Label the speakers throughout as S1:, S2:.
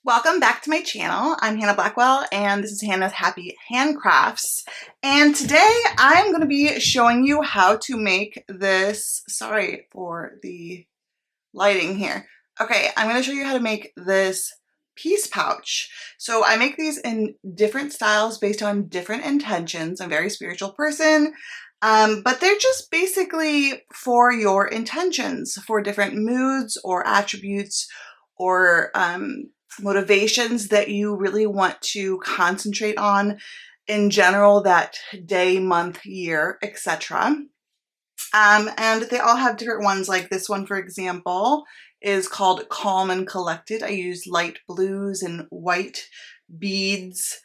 S1: Welcome back to my channel. I'm Hannah Blackwell and this is Hannah's Happy Handcrafts. And today I'm going to be showing you how to make this, sorry for the lighting here. Okay, I'm going to show you how to make this peace pouch. So I make these in different styles based on different intentions. I'm a very spiritual person, but they're just basically for your intentions, for different moods or attributes or motivations that you really want to concentrate on in general that day, month, year, etc. And they all have different ones. Like this one, for example, is called Calm and Collected. I use light blues and white beads,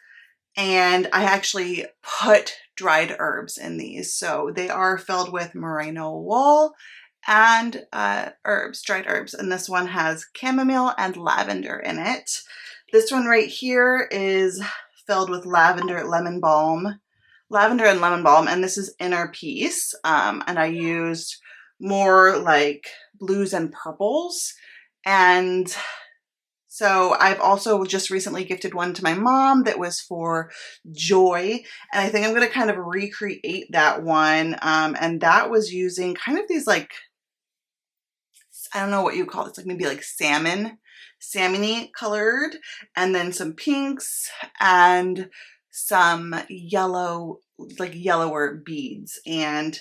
S1: and I actually put dried herbs in these. So they are filled with merino wool and herbs, dried herbs. And this one has chamomile and lavender in it. This one right here is filled with lavender and lemon balm, and this is Inner Peace. And I used more like blues and purples. And so I've also just recently gifted one to my mom that was for joy. And I think I'm going to kind of recreate that one. And that was using kind of these like, I don't know what you call it. It's like maybe like salmon-y colored, and then some pinks and some yellow, like yellower beads. And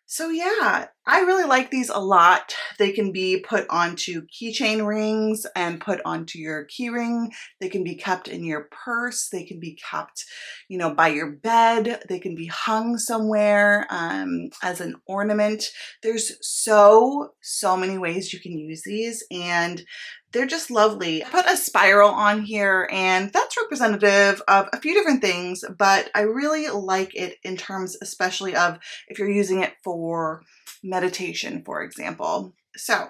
S1: so yeah, I really like these a lot. They can be put onto keychain rings and put onto your key ring. They can be kept in your purse. They can be kept, you know, by your bed. They can be hung somewhere as an ornament. There's so many ways you can use these, and they're just lovely. I put a spiral on here, and that's representative of a few different things, but I really like it in terms especially of if you're using it for meditation, for example. So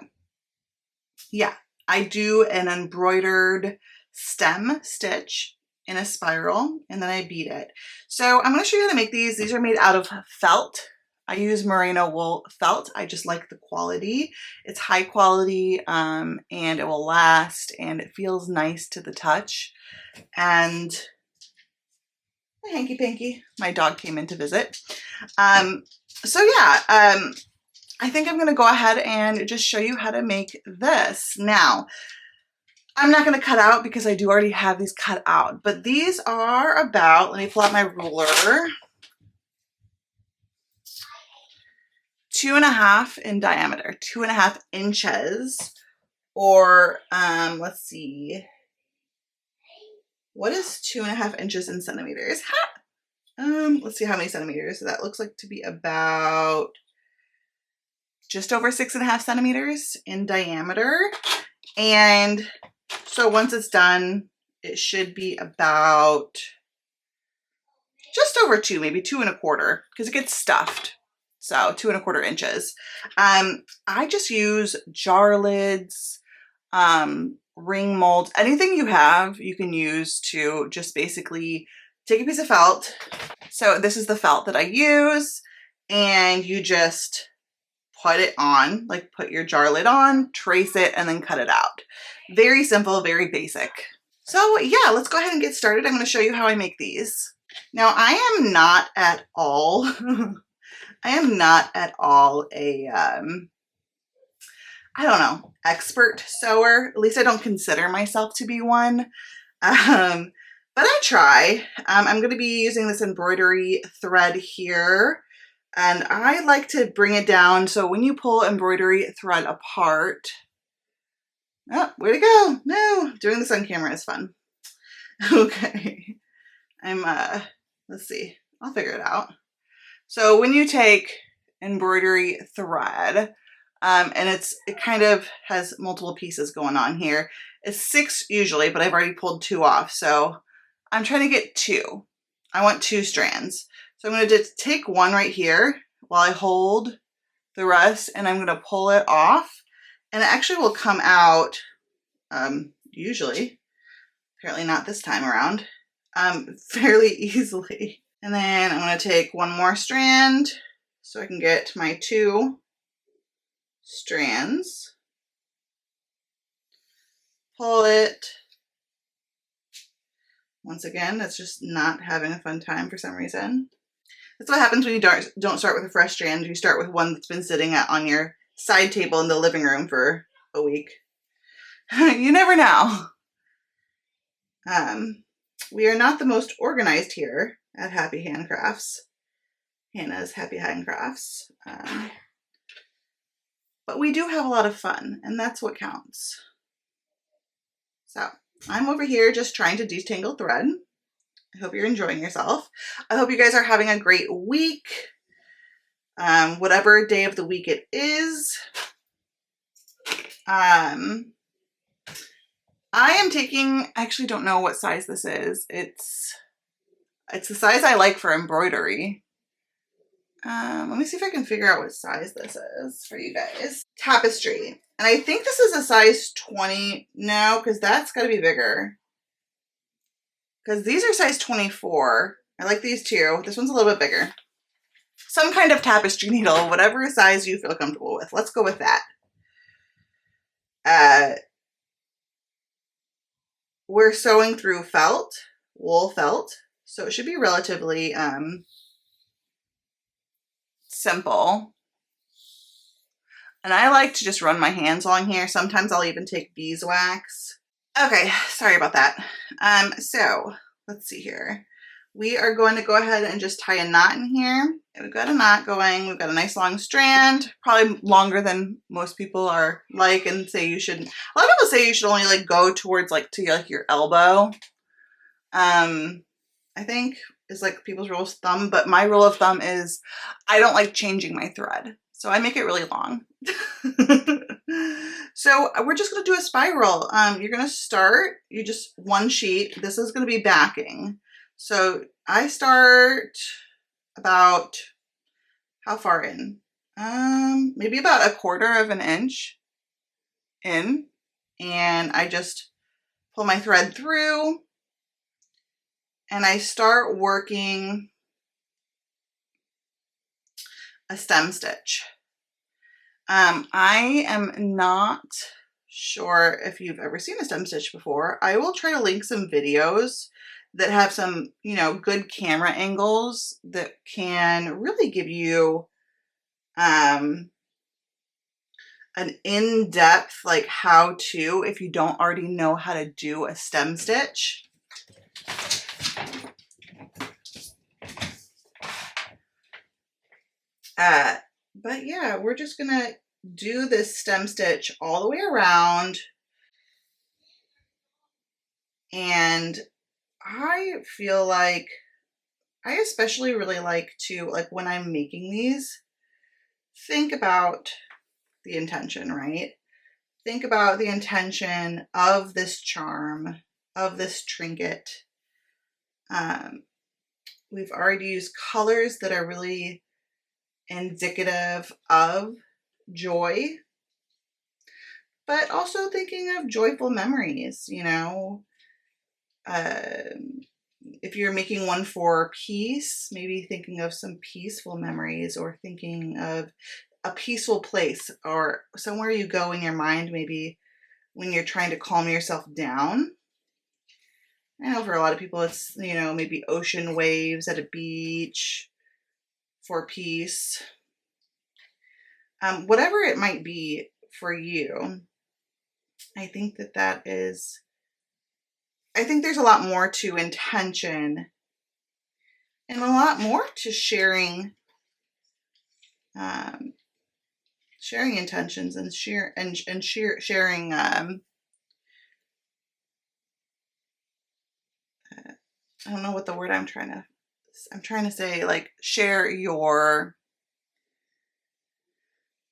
S1: yeah, I do an embroidered stem stitch in a spiral, and then I bead it. So I'm going to show you how to make these. These are made out of felt. I use merino wool felt. I just like the quality. It's high quality, and it will last, and it feels nice to the touch. And hanky panky, my dog came in to visit. So yeah, I think I'm going to go ahead and just show you how to make this. Now, I'm not going to cut out because I do already have these cut out, but these are about, let me pull out my ruler, 2.5 in diameter, 2.5 inches, or let's see, what is 2.5 inches in centimeters? Let's see how many centimeters. So that looks like to be about just over 6.5 centimeters in diameter. And so once it's done, it should be about just over 2, maybe 2.25, because it gets stuffed. So 2.25 inches. I just use jar lids, ring molds, anything you have, you can use to just basically take a piece of felt. So this is the felt that I use, and you just put it on, like put your jar lid on, trace it, and then cut it out. Very simple, very basic. So yeah, let's go ahead and get started. I'm going to show you how I make these. Now I am not at all, I am not at all a, I don't know, expert sewer. At least I don't consider myself to be one. But I try. I'm going to be using this embroidery thread here. And I like to bring it down so when you pull embroidery thread apart, oh, where'd it go? No, doing this on camera is fun. Okay, let's see, I'll figure it out. So when you take embroidery thread, and it kind of has multiple pieces going on here. It's 6 usually, but I've already pulled 2 off. So I'm trying to get 2. I want 2 strands. So I'm going to just take one right here while I hold the rest, and I'm going to pull it off, and it actually will come out, usually, apparently not this time around, fairly easily. And then I'm going to take one more strand so I can get my 2 strands, pull it, Once again, that's just not having a fun time for some reason. That's what happens when you don't start with a fresh strand. You start with one that's been sitting on your side table in the living room for a week. You never know. We are not the most organized here at Happy Handcrafts. Hannah's Happy Handcrafts. But we do have a lot of fun, and that's what counts. So I'm over here just trying to detangle thread. I hope you're enjoying yourself. I hope you guys are having a great week. Whatever day of the week it is. I am taking, I actually don't know what size this is. It's the size I like for embroidery. Let me see if I can figure out what size this is for you guys. Tapestry. And I think this is a size 20. No, because that's got to be bigger. Because these are size 24. I like these too. This one's a little bit bigger. Some kind of tapestry needle, whatever size you feel comfortable with. Let's go with that. We're sewing through felt, wool felt. So it should be relatively simple. And I like to just run my hands along here. Sometimes I'll even take beeswax. Okay, sorry about that. So let's see here. We are going to go ahead and just tie a knot in here. We've got a knot going. We've got a nice long strand, probably longer than most people are like, and say you should. A lot of people say you should only like go towards like to like your elbow. I think is like people's rule of thumb, but my rule of thumb is I don't like changing my thread. So I make it really long. So we're just going to do a spiral. You're going to start, you just one sheet. This is going to be backing. So I start about, how far in? Maybe about 1/4 of an inch in. And I just pull my thread through. And I start working a stem stitch. I am not sure if you've ever seen a stem stitch before. I will try to link some videos that have some, you know, good camera angles that can really give you an in-depth like how to if you don't already know how to do a stem stitch. But yeah, we're just gonna do this stem stitch all the way around. And I feel like I especially really like to, like when I'm making these, think about the intention, right? Think about the intention of this charm, of this trinket. We've already used colors that are really indicative of joy, but also thinking of joyful memories, you know. If you're making one for peace, maybe thinking of some peaceful memories, or thinking of a peaceful place or somewhere you go in your mind, maybe when you're trying to calm yourself down. I know for a lot of people it's, you know, maybe ocean waves at a beach for peace. Whatever it might be for you, I think that is, I think there's a lot more to intention and a lot more to sharing, sharing intentions and sharing, I don't know what the word I'm trying to say, like share your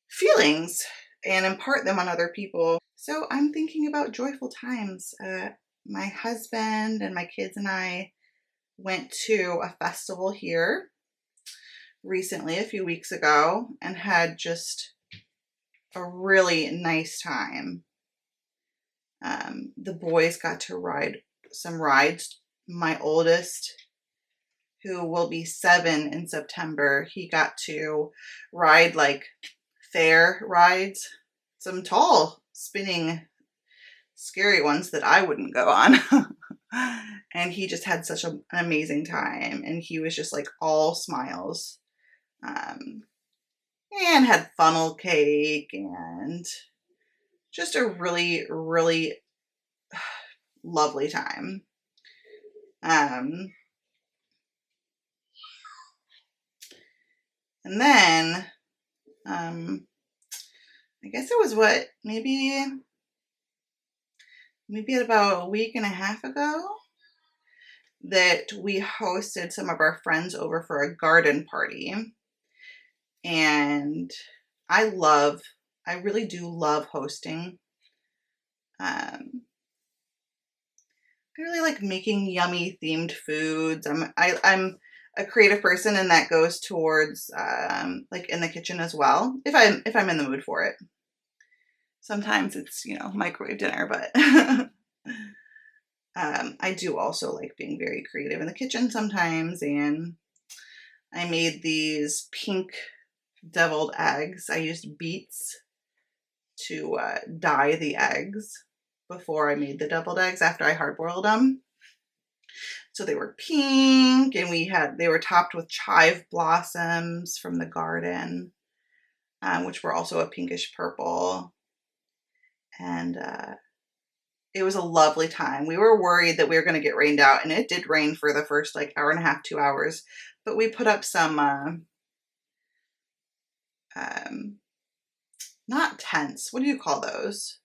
S1: feelings and impart them on other people. So I'm thinking about joyful times. My husband and my kids and I went to a festival here recently, a few weeks ago, and had just a really nice time. The boys got to ride some rides. My oldest, who will be 7 in September, he got to ride like fair rides, some tall spinning scary ones that I wouldn't go on. And he just had such an amazing time, and he was just like all smiles. And had funnel cake and just a really, really lovely time. And then, I guess it was what, maybe at about a week and a half ago that we hosted some of our friends over for a garden party. And I really do love hosting. I really like making yummy themed foods. I'm a creative person, and that goes towards like in the kitchen as well, if I'm in the mood for it. Sometimes it's, microwave dinner, but I do also like being very creative in the kitchen sometimes. And I made these pink deviled eggs. I used beets to dye the eggs before I made the deviled eggs after I hard boiled them. So they were pink, and they were topped with chive blossoms from the garden, which were also a pinkish purple. And it was a lovely time. We were worried that we were going to get rained out, and it did rain for the first like hour and a half, 2 hours. But we put up some, not tents. What do you call those?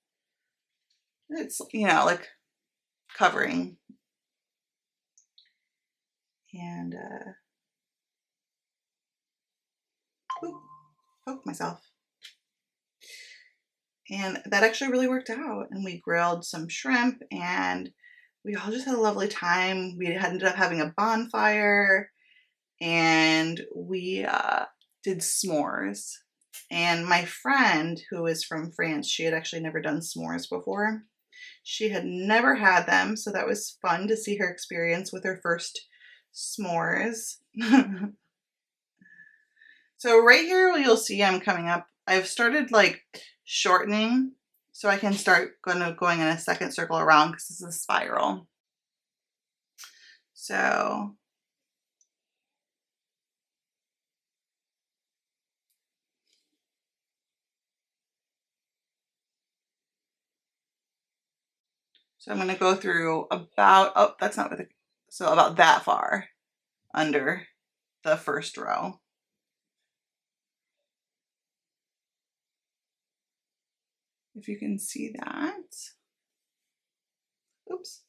S1: It's, like covering. And, poked myself. And that actually really worked out. And we grilled some shrimp, and we all just had a lovely time. We ended up having a bonfire, and we did s'mores. And my friend, who is from France, she had actually never done s'mores before. She had never had them, so that was fun to see her experience with her first s'mores. So right here, you'll see I'm coming up. I've started like shortening so I can start going in a second circle around, because this is a spiral. So I'm going to go through about, oh, that's not what so about that far under the first row. If you can see that. Oops.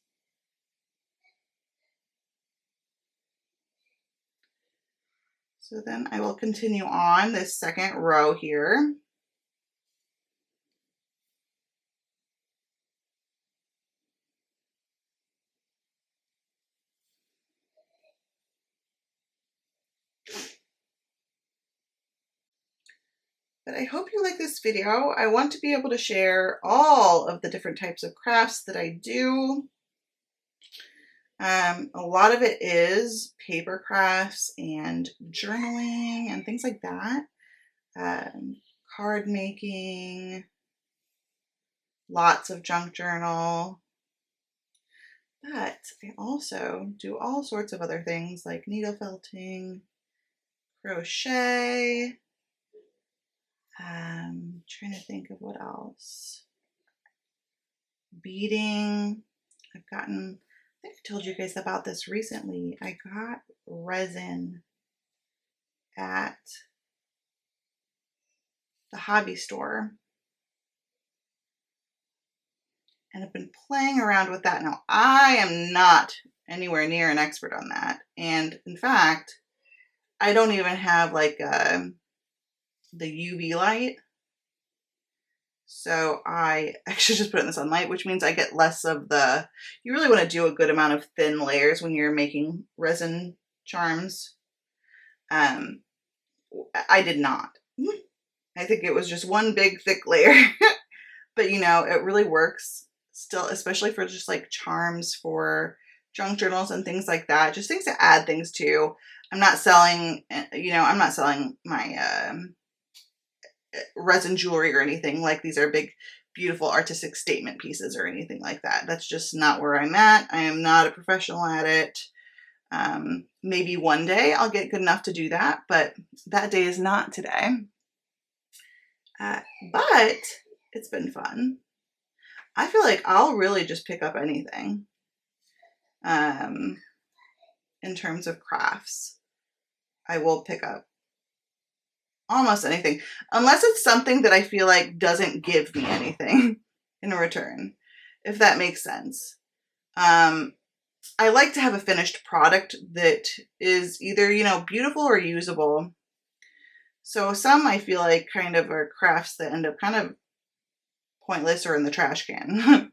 S1: So then I will continue on this second row here. But I hope you like this video. I want to be able to share all of the different types of crafts that I do. A lot of it is paper crafts and journaling and things like that. Card making, lots of junk journal. But I also do all sorts of other things like needle felting, crochet. Trying to think of what else. Beading. I think I told you guys about this recently. I got resin at the hobby store, and I've been playing around with that. Now, I am not anywhere near an expert on that. And in fact, I don't even have like the UV light. So I actually just put it in the sunlight, which means I get less of you really want to do a good amount of thin layers when you're making resin charms. I did not. I think it was just one big thick layer, but it really works still, especially for just like charms for junk journals and things like that. Just things to add things to. I'm not selling my resin jewelry or anything. Like, these are big beautiful artistic statement pieces or anything like that. That's just not where I'm at. I am not a professional at it. Maybe one day I'll get good enough to do that, but that day is not today. But it's been fun. I feel like I'll really just pick up anything in terms of crafts. I will pick up almost anything, unless it's something that I feel like doesn't give me anything in return, if that makes sense. I like to have a finished product that is either, you know, beautiful or usable. So some I feel like kind of are crafts that end up kind of pointless or in the trash can,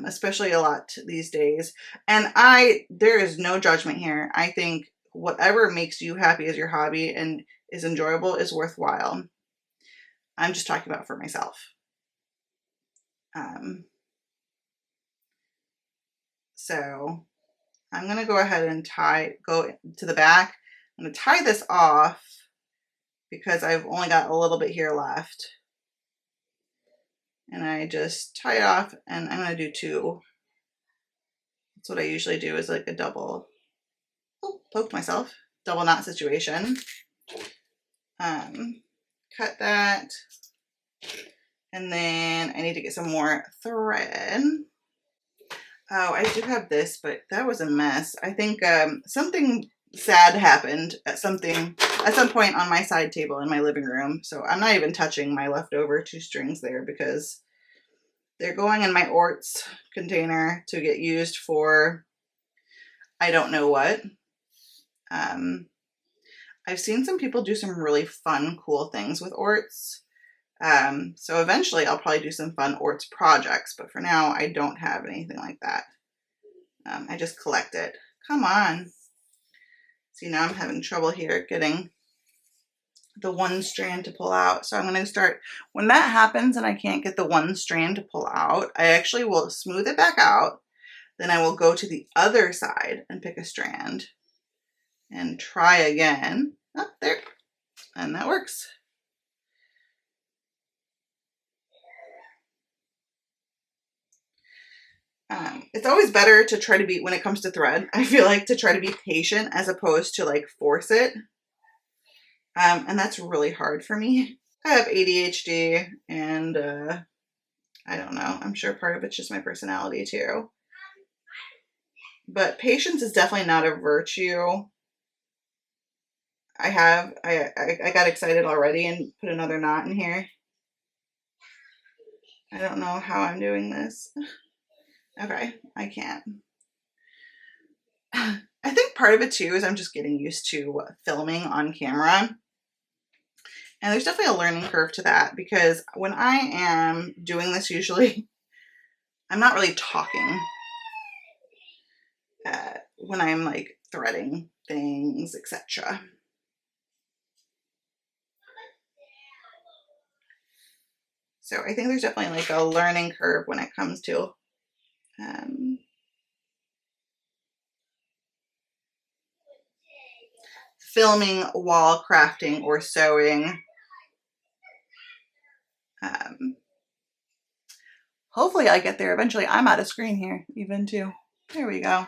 S1: especially a lot these days. And there is no judgment here. I think whatever makes you happy as your hobby and is enjoyable is worthwhile. I'm just talking about for myself. So I'm going to go ahead and go to the back. I'm going to tie this off because I've only got a little bit here left. And I just tie it off, and I'm going to do 2. That's what I usually do, is like a double, poked myself, double knot situation. Cut that. And then I need to get some more thread. Oh, I do have this, but that was a mess. I think something sad happened at some point on my side table in my living room. So I'm not even touching my leftover 2 strings there because they're going in my Orts container to get used for I don't know what. I've seen some people do some really fun, cool things with Orts. So eventually I'll probably do some fun Orts projects, but for now I don't have anything like that. I just collect it. Come on. See, now I'm having trouble here getting the one strand to pull out. So I'm going to start, when that happens and I can't get the one strand to pull out, I actually will smooth it back out. Then I will go to the other side and pick a strand and try again. Oh, there. And that works. It's always better to try to be, when it comes to thread, I feel like to try to be patient as opposed to like force it. And that's really hard for me. I have ADHD and I don't know. I'm sure part of it's just my personality too. But patience is definitely not a virtue. I got excited already and put another knot in here. I don't know how I'm doing this. Okay, I can't. I think part of it too is I'm just getting used to filming on camera. And there's definitely a learning curve to that because when I am doing this, usually I'm not really talking when I'm like threading things, etc. So I think there's definitely like a learning curve when it comes to filming while crafting or sewing. Hopefully I get there eventually. I'm out of screen here even too. There we go.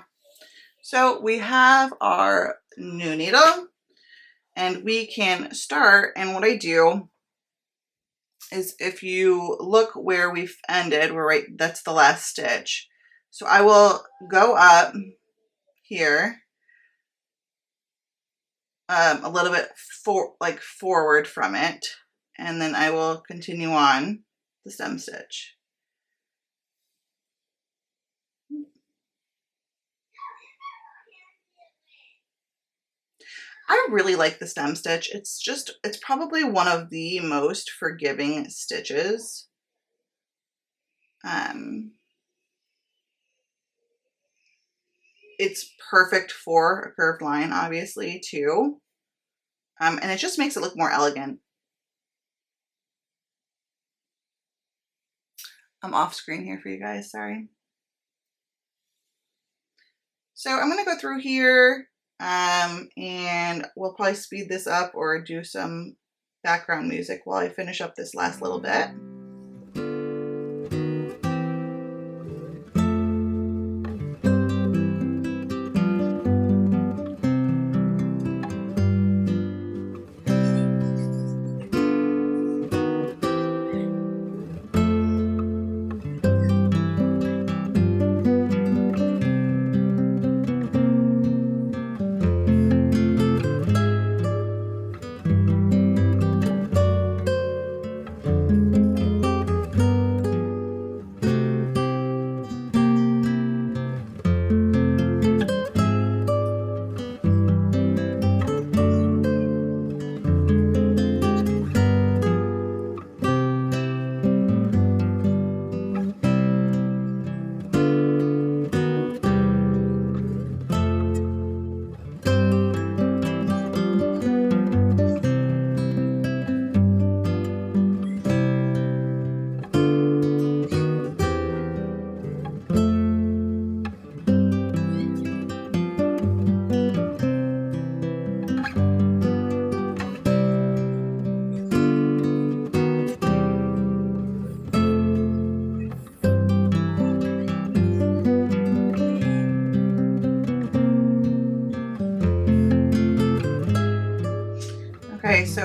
S1: So we have our new needle and we can start, and what I do is if you look where we've ended, we're right, that's the last stitch. So I will go up here a little bit forward from it, and then I will continue on the stem stitch. I really like the stem stitch. It's probably one of the most forgiving stitches. It's perfect for a curved line, obviously, too. And it just makes it look more elegant. I'm off screen here for you guys, sorry. So I'm going to go through here and we'll probably speed this up or do some background music while I finish up this last little bit.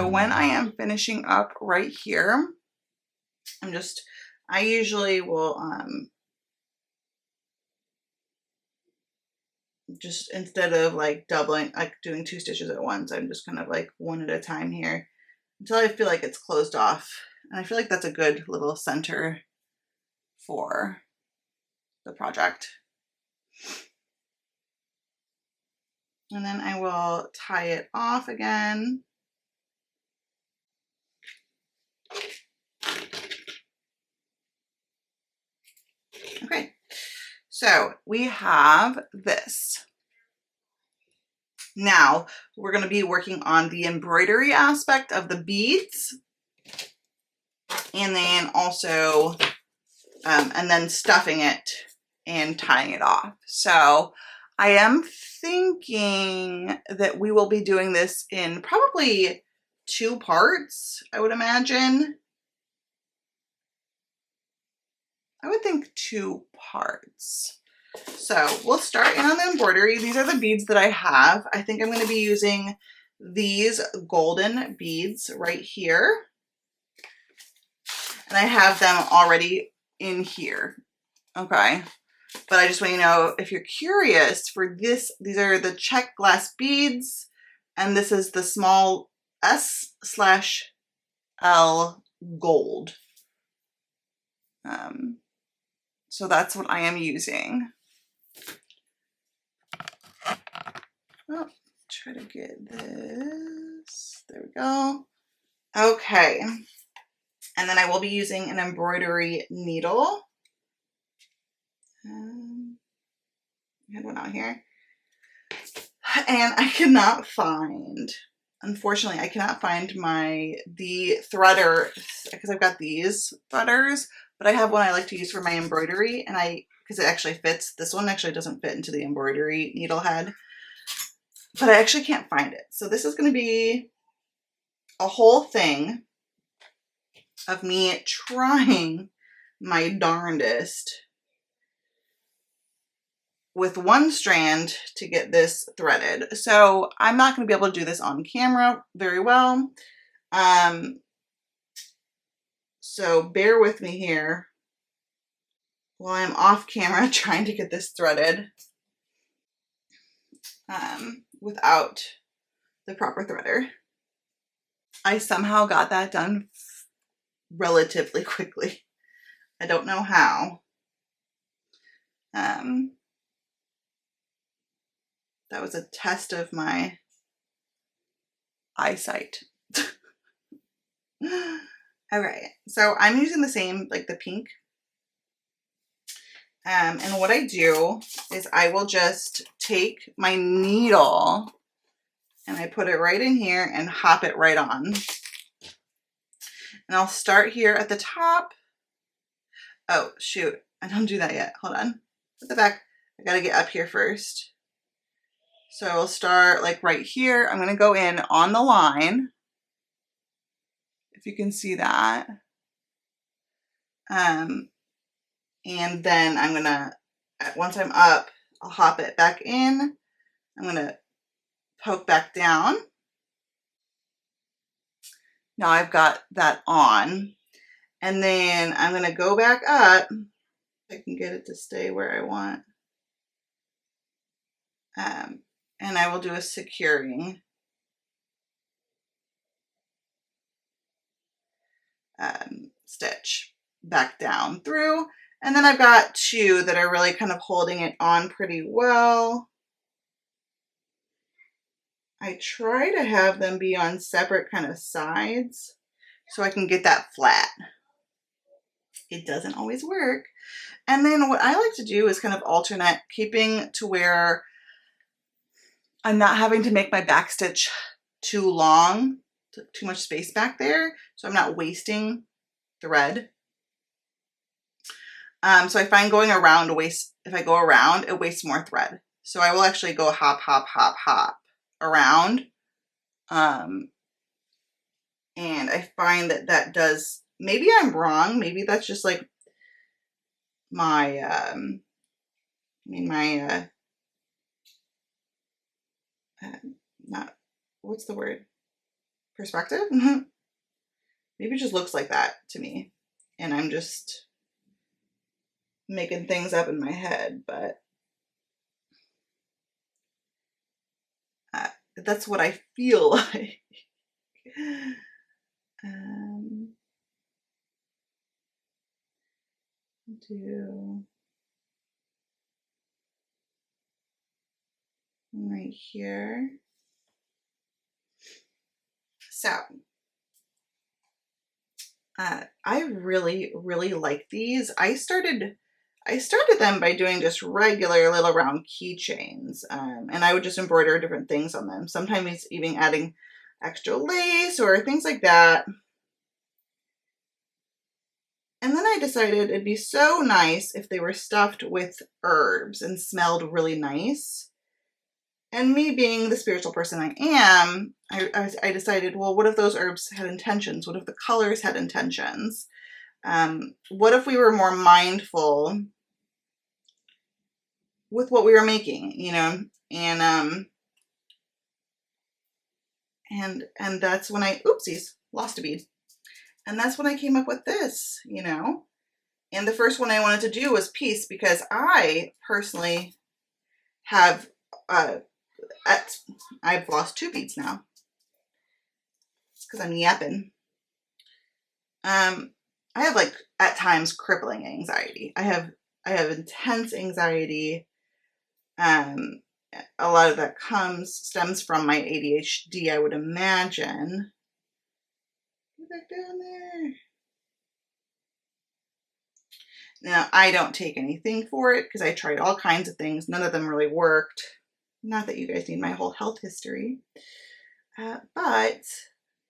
S1: So when I am finishing up right here, I usually will just instead of like doubling, like doing 2 stitches at once, I'm just kind of like one at a time here until I feel like it's closed off. And I feel like that's a good little center for the project. And then I will tie it off again. Okay, so we have this. Now we're going to be working on the embroidery aspect of the beads, and then also and then stuffing it and tying it off. So I am thinking that we will be doing this in probably 2 parts, I would imagine. I would think 2 parts. So we'll start in on the embroidery. These are the beads that I have. I think I'm going to be using these golden beads right here. And I have them already in here. Okay. But I just want you to know, if you're curious, for this, these are the check glass beads. And this is the small S/L gold. So that's what I am using. Oh, try to get this. There we go. Okay. And then I will be using an embroidery needle. I had one out here. And I cannot find, unfortunately, I cannot find the threader, because I've got these threaders, but I have one I like to use for my embroidery, and because it actually fits. This one actually doesn't fit into the embroidery needle head, but I actually can't find it. So this is going to be a whole thing of me trying my darndest with one strand to get this threaded. So I'm not going to be able to do this on camera very well. So bear with me here while I'm off camera trying to get this threaded without the proper threader. I somehow got that done relatively quickly. I don't know how. That was a test of my eyesight. Okay, so I'm using the same, like the pink. And what I do is I will just take my needle and I put it right in here and hop it right on. And I'll start here at the top. Oh, shoot. I don't do that yet. Hold on. At the back, I gotta get up here first. So I'll start like right here. I'm gonna go in on the line, if you can see that. And then I'm gonna, once I'm up, I'll hop it back in. I'm gonna poke back down. Now I've got that on. And then I'm gonna go back up. I can get it to stay where I want. And I will do a securing. Stitch back down through. And then I've got 2 that are really kind of holding it on pretty well. I try to have them be on separate kind of sides so I can get that flat. It doesn't always work. And then what I like to do is kind of alternate, keeping to where I'm not having to make my back stitch too long, too much space back there, so I'm not wasting thread. So I find going around if I go around, it wastes more thread. So I will actually go hop, hop, hop, hop around. And I find that does, maybe I'm wrong. Maybe that's just like my, not, what's the word? perspective. Maybe it just looks like that to me, and I'm just making things up in my head, but that's what I feel like. Do right here. So I really, really like these. I started them by doing just regular little round keychains, and I would just embroider different things on them. Sometimes even adding extra lace or things like that. And then I decided it'd be so nice if they were stuffed with herbs and smelled really nice. And me being the spiritual person I am, I decided, well, what if those herbs had intentions? What if the colors had intentions? What if we were more mindful with what we were making, you know? And that's when I, oopsies, lost a bead. And that's when I came up with this, you know? And the first one I wanted to do was peace, because I personally have, I've lost 2 beads now. It's because I'm yapping. I have, like, at times crippling anxiety. I have intense anxiety. A lot of that stems from my ADHD, I would imagine. Get back down there. Now, I don't take anything for it because I tried all kinds of things. None of them really worked. Not that you guys need my whole health history. But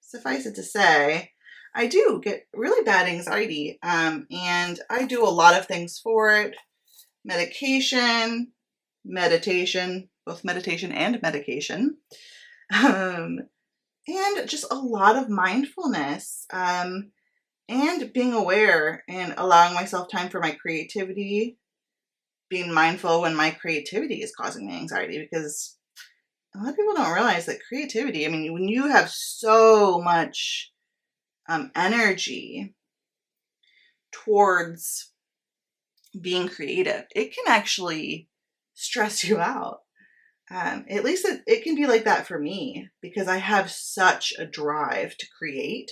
S1: suffice it to say, I do get really bad anxiety, and I do a lot of things for it. Medication, meditation, both meditation and medication, and just a lot of mindfulness, and being aware and allowing myself time for my creativity, being mindful when my creativity is causing me anxiety, because a lot of people don't realize that creativity, I mean, when you have so much energy towards being creative, it can actually stress you out. At least it can be like that for me, because I have such a drive to create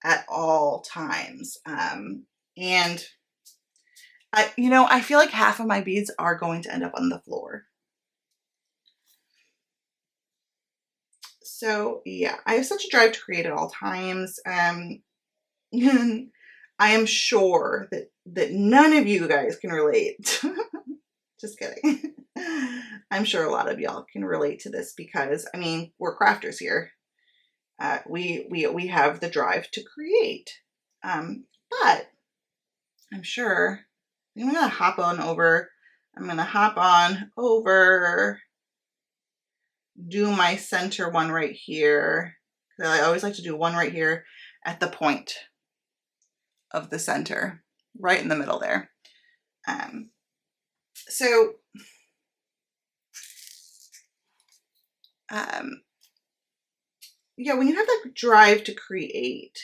S1: at all times. And I feel like half of my beads are going to end up on the floor. So yeah, I have such a drive to create at all times. I am sure that none of you guys can relate. Just kidding. I'm sure a lot of y'all can relate to this, because I mean, we're crafters here. We have the drive to create. But I'm sure I'm gonna hop on over. Do my center one right here. I always like to do one right here at the point of the center, right in the middle there. So yeah, when you have that drive to create,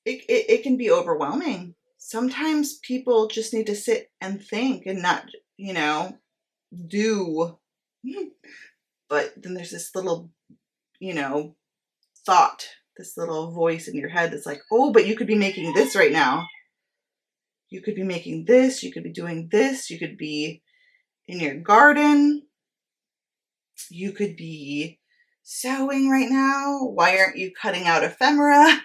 S1: it can be overwhelming. Sometimes people just need to sit and think and not, do. But then there's this little, thought, this little voice in your head that's like, oh, but you could be making this right now. You could be making this, you could be doing this, you could be in your garden, you could be sewing right now. Why aren't you cutting out ephemera?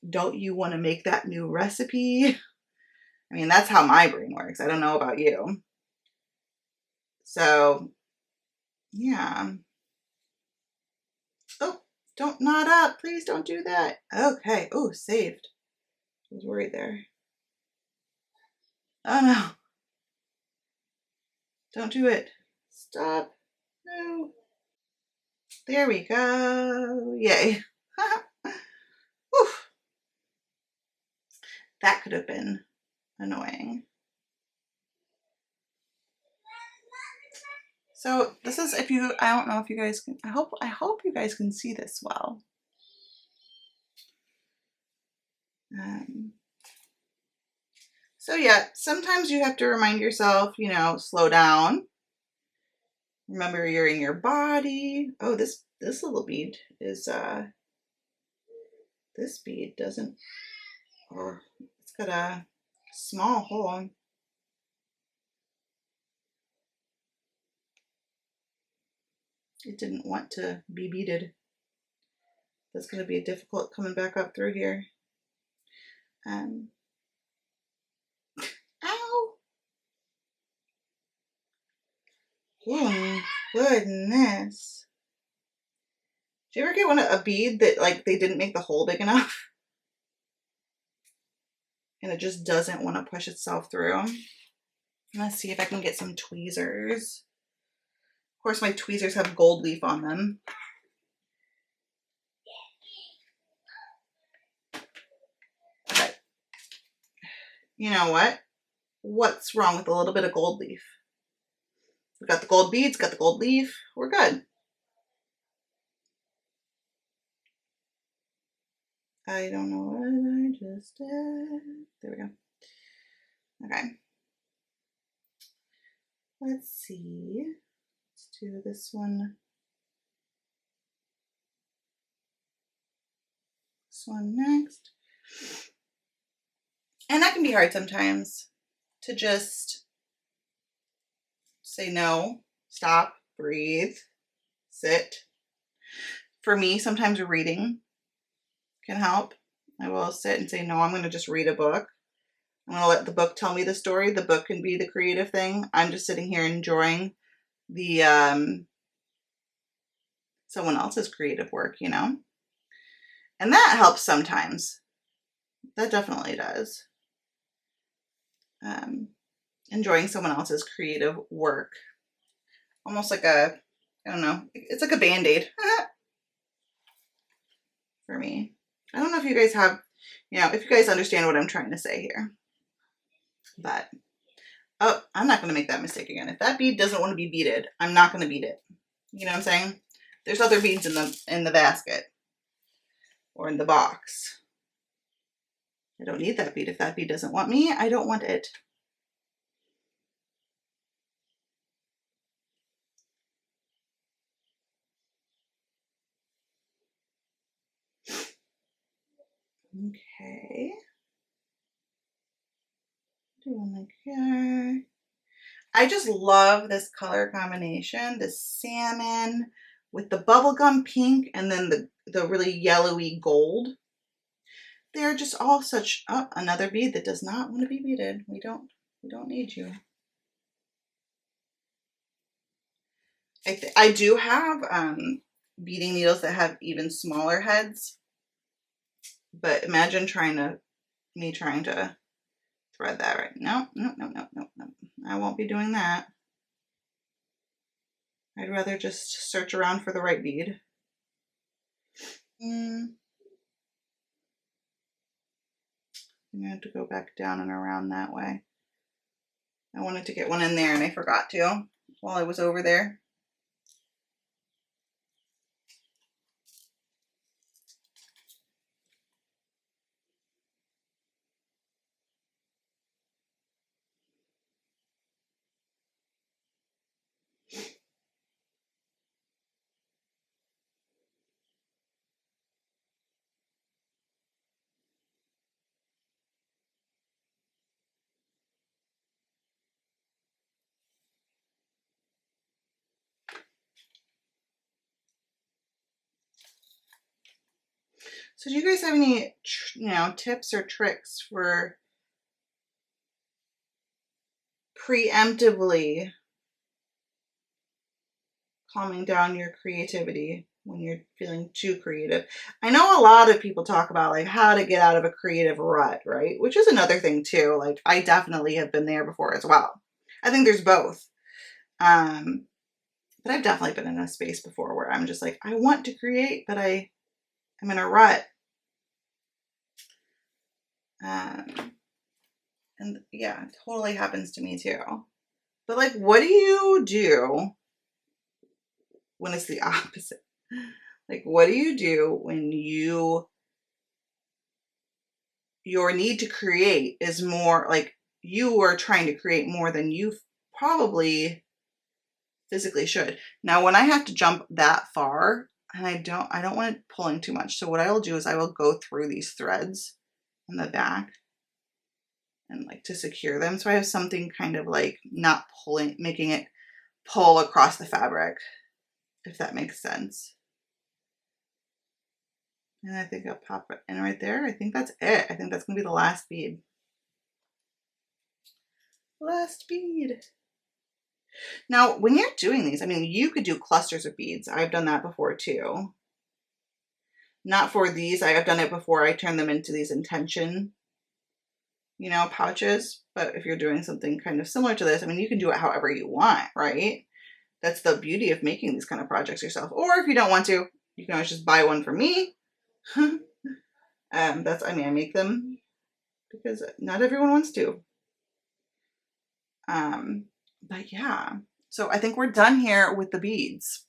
S1: Don't you want to make that new recipe? I mean, that's how my brain works. I don't know about you. So, yeah. Oh, don't knot up. Please don't do that. Okay. Oh, saved. I was worried there. Oh, no. Don't do it. Stop. No. There we go. Yay. Oof. That could have been annoying. So this is, if you, I don't know if you guys can, I hope you guys can see this well. So yeah, sometimes you have to remind yourself, you know, slow down. Remember you're in your body. Oh, this little bead is, this bead doesn't, or it's got a small hole. It didn't want to be beaded. That's going to be difficult coming back up through here. Ow! Oh, goodness. Do you ever get a bead that like they didn't make the hole big enough? And it just doesn't want to push itself through? Let's see if I can get some tweezers. Of course, my tweezers have gold leaf on them. Okay. You know what? What's wrong with a little bit of gold leaf? We got the gold beads, got the gold leaf. We're good. I don't know what I just did. There we go. Okay. Let's see. Let's do this one. This one next. And that can be hard sometimes, to just say no, stop, breathe, sit. For me, sometimes reading can help. I will sit and say, no, I'm going to just read a book. I'm going to let the book tell me the story. The book can be the creative thing. I'm just sitting here enjoying the someone else's creative work, you know? And that helps sometimes. That definitely does. Enjoying someone else's creative work. Almost like a, I don't know, it's like a Band-Aid for me. I don't know if you guys have, you know, if you guys understand what I'm trying to say here. But, oh, I'm not going to make that mistake again. If that bead doesn't want to be beaded, I'm not going to bead it. You know what I'm saying? There's other beads in the basket or in the box. I don't need that bead. If that bead doesn't want me, I don't want it. Okay. Doing like here. I just love this color combination, this salmon with the bubblegum pink and then the really yellowy gold. They're just all such, oh, another bead that does not want to be beaded. We don't need you. I do have beading needles that have even smaller heads, but imagine me trying to thread that right. No. I won't be doing that. I'd rather just search around for the right bead. I'm gonna have to go back down and around that way. I wanted to get one in there and I forgot to while I was over there. So do you guys have any, tips or tricks for preemptively calming down your creativity when you're feeling too creative? I know a lot of people talk about like how to get out of a creative rut, right? Which is another thing too. Like I definitely have been there before as well. I think there's both. But I've definitely been in a space before where I'm just like, I want to create, but I'm in a rut. And yeah, it totally happens to me too. But like, what do you do when it's the opposite? Like, what do you do when your need to create is more like you are trying to create more than you probably physically should? Now, when I have to jump that far, and I don't want it pulling too much. So what I will do is I will go through these threads in the back and like to secure them. So I have something kind of like not pulling, making it pull across the fabric, if that makes sense. And I think I'll pop it in right there. I think that's it. I think that's gonna be the last bead. Last bead. Now, when you're doing these, I mean, you could do clusters of beads. I've done that before too. Not for these. I have done it before. I turn them into these intention, you know, pouches. But if you're doing something kind of similar to this, I mean, you can do it however you want, right? That's the beauty of making these kind of projects yourself. Or if you don't want to, you can always just buy one from me. I make them because not everyone wants to. But yeah, so I think we're done here with the beads.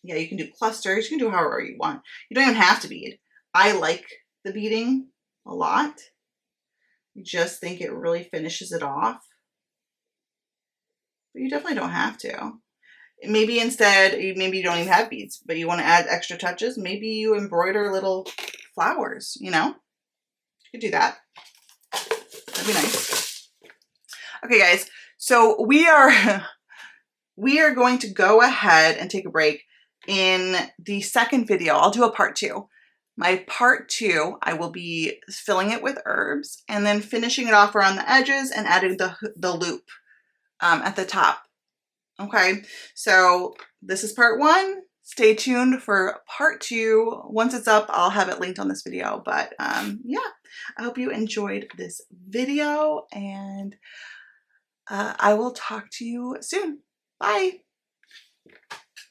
S1: Yeah, you can do clusters. You can do however you want. You don't even have to bead. I like the beading a lot. I just think it really finishes it off. But you definitely don't have to. Maybe instead, maybe you don't even have beads, but you want to add extra touches. Maybe you embroider little flowers, you know? You could do that. That'd be nice. Okay, guys. So we are going to go ahead and take a break. In the second video, I'll do a part 2. My part 2, I will be filling it with herbs and then finishing it off around the edges and adding the loop at the top. Okay, so this is part 1. Stay tuned for part 2. Once it's up, I'll have it linked on this video. But yeah, I hope you enjoyed this video, and I will talk to you soon. Bye.